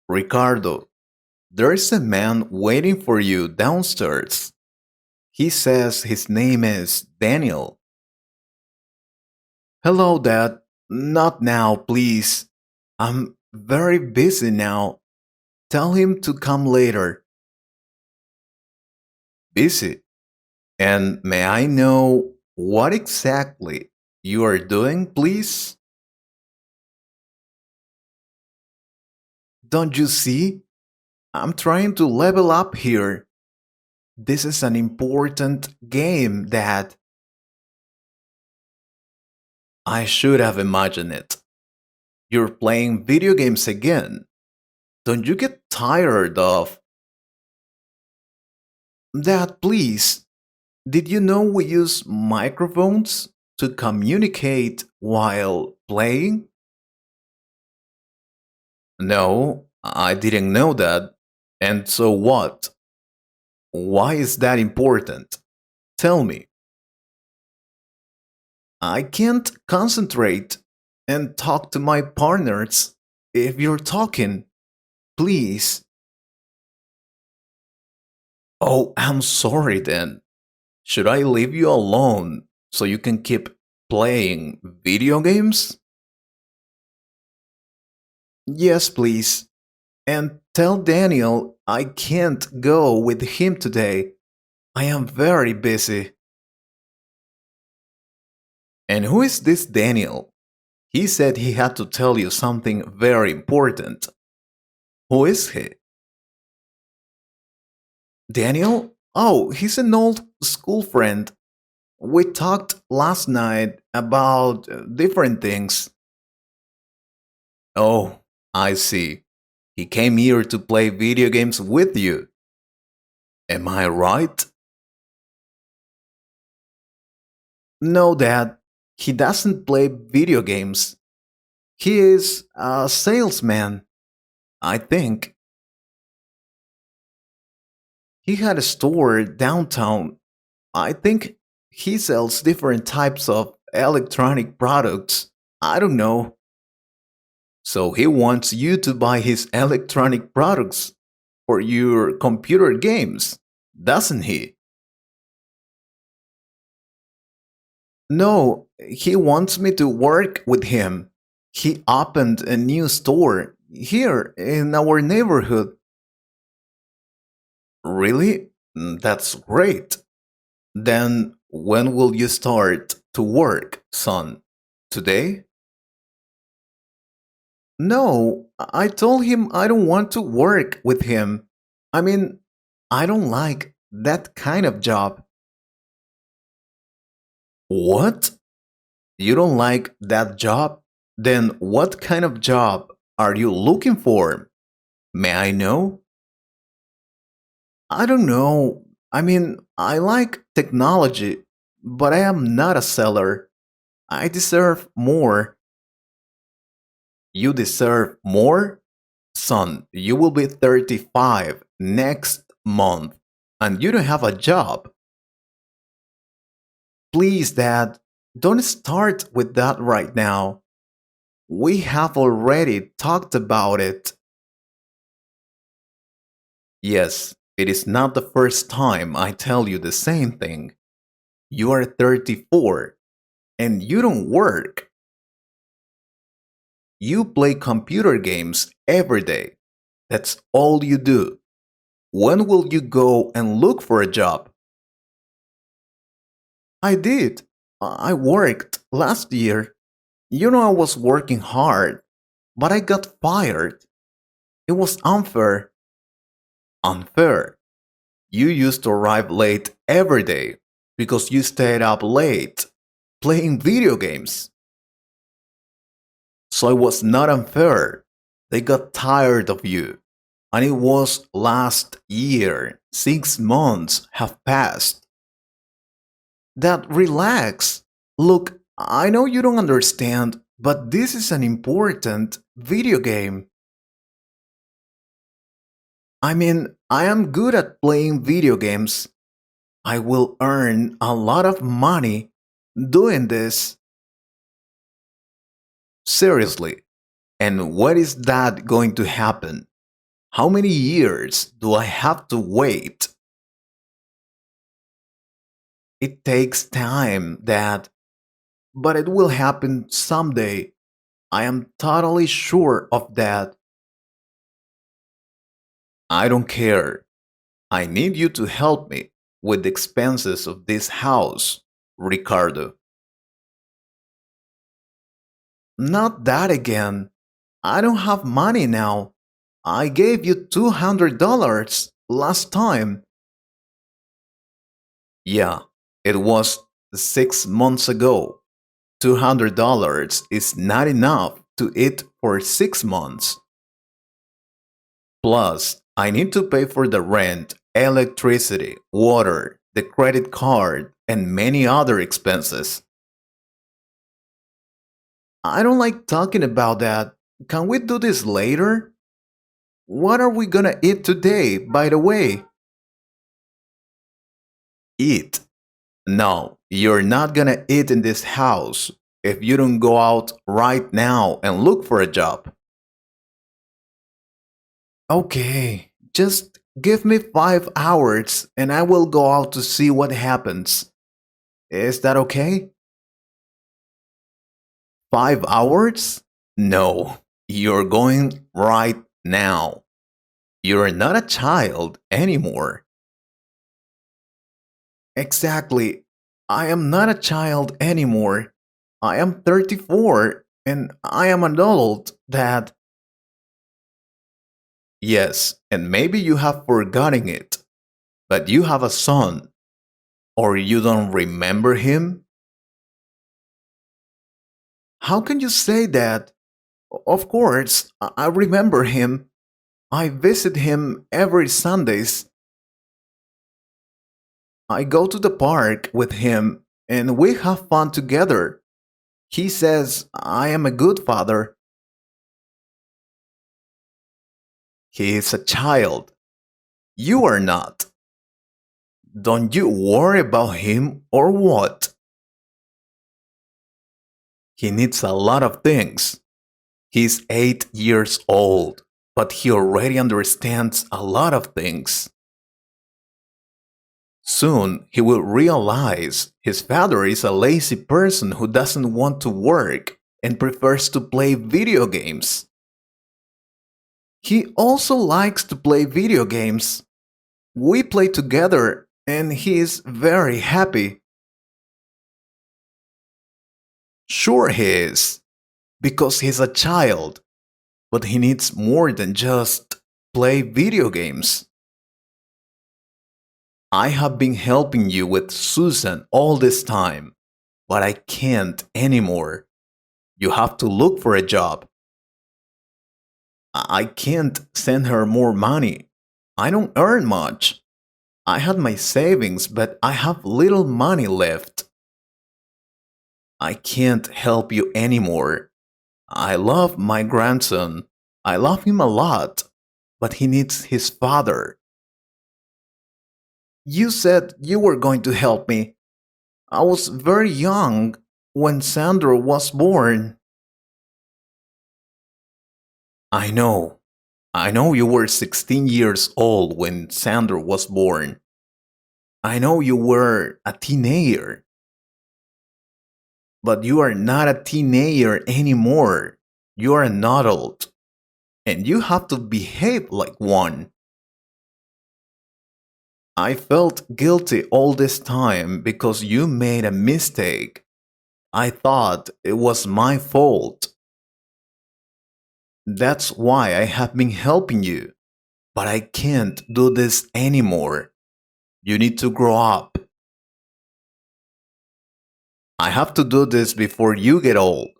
Ricardo, there's a man waiting for you downstairs. He says his name is Daniel. Hello, Dad. Not now, please. I'm very busy now. Tell him to come later. Busy? And may I know what exactly you are doing, please? Don't you see? I'm trying to level up here. This is an important game, Dad. I should have imagined it. You're playing video games again. Don't you get tired of that, please? Did you know we use microphones to communicate while playing? No, I didn't know that. And so what? Why is that important? Tell me. I can't concentrate and talk to my partners if you're talking. Please. Oh, I'm sorry then. Should I leave you alone so you can keep playing video games? Yes, please. And tell Daniel I can't go with him today. I am very busy. And who is this Daniel? He said he had to tell you something very important. Who is he? Daniel? Oh, he's an old school friend. We talked last night about different things. Oh, I see. He came here to play video games with you. Am I right? No, Dad. He doesn't play video games. He is a salesman, I think. He had a store downtown. I think he sells different types of electronic products. I don't know. So he wants you to buy his electronic products for your computer games, doesn't he? No, he wants me to work with him. He opened a new store here in our neighborhood. Really? That's great. Then when will you start to work, son? Today? No, I told him I don't want to work with him. I mean, I don't like that kind of job. What? You don't like that job? Then what kind of job are you looking for? May I know? I don't know. I mean, I like technology, but I am not a seller. I deserve more. You deserve more? Son, you will be 35 next month and you don't have a job. Please, Dad, don't start with that right now. We have already talked about it. Yes, it is not the first time I tell you the same thing. You are 34 and you don't work. You play computer games every day. That's all you do. When will you go and look for a job? I did. I worked last year. You know, I was working hard, but I got fired. It was unfair. Unfair. You used to arrive late every day because you stayed up late playing video games. So it was not unfair. They got tired of you. And it was last year. 6 months have passed. That relax. Look, I know you don't understand, but this is an important video game. I mean, I am good at playing video games. I will earn a lot of money doing this. Seriously. And what is that going to happen? How many years do I have to wait? It takes time, Dad, but it will happen someday. I am totally sure of that. I don't care. I need you to help me with the expenses of this house, Ricardo. Not that again. I don't have money now. I gave you $200 last time. Yeah, it was 6 months ago. $200 is not enough to eat for 6 months. Plus, I need to pay for the rent, electricity, water, the credit card, and many other expenses. I don't like talking about that. Can we do this later? What are we gonna eat today, by the way? Eat. No, you're not gonna eat in this house if you don't go out right now and look for a job. Okay, just give me 5 hours and I will go out to see what happens. Is that okay? 5 hours? No, you're going right now. You're not a child anymore. Exactly. I am not a child anymore. I am 34 and I am an adult, Dad. Yes, and maybe you have forgotten it, but you have a son, or you don't remember him? How can you say that? Of course, I remember him. I visit him every Sundays. I go to the park with him and we have fun together. He says I am a good father. He is a child. You are not. Don't you worry about him or what? He needs a lot of things. He's 8 years old, but he already understands a lot of things. Soon he will realize his father is a lazy person who doesn't want to work and prefers to play video games. He also likes to play video games. We play together and he is very happy. Sure, he is, because he's a child, but he needs more than just play video games. I have been helping you with Susan all this time, but I can't anymore. You have to look for a job. I can't send her more money. I don't earn much. I had my savings, but I have little money left. I can't help you anymore. I love my grandson. I love him a lot, but he needs his father. You said you were going to help me. I was very young when Sandro was born. I know. I know you were 16 years old when Sandro was born. I know you were a teenager, but you are not a teenager anymore. You are an adult, and you have to behave like one. I felt guilty all this time because you made a mistake. I thought it was my fault. That's why I have been helping you. But I can't do this anymore. You need to grow up. I have to do this before you get old.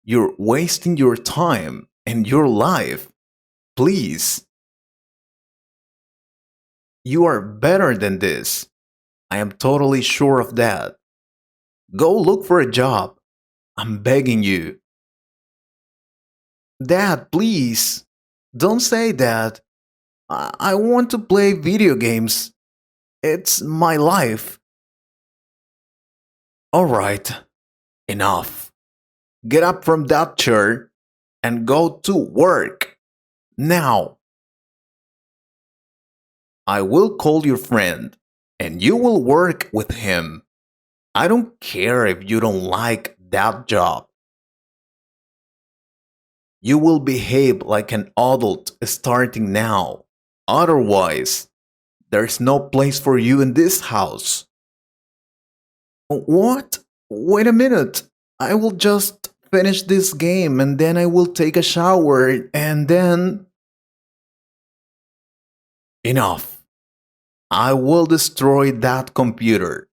You're wasting your time and your life. Please. You are better than this. I am totally sure of that. Go look for a job. I'm begging you. Dad, please. Don't say that. I want to play video games. It's my life. Alright, enough. Get up from that chair and go to work. Now. I will call your friend, and you will work with him. I don't care if you don't like that job. You will behave like an adult starting now. Otherwise, there's no place for you in this house. What? Wait a minute. I will just finish this game and then I will take a shower and then. Enough. I will destroy that computer.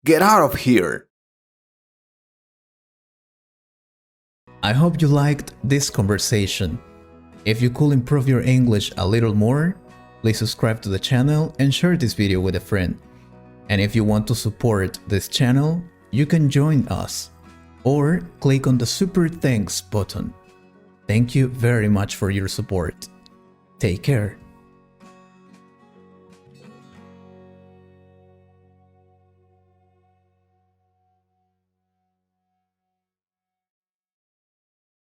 Get out of here. I hope you liked this conversation. If you could improve your English a little more, please subscribe to the channel and share this video with a friend. And if you want to support this channel, you can join us or click on the Super Thanks button. Thank you very much for your support. Take care.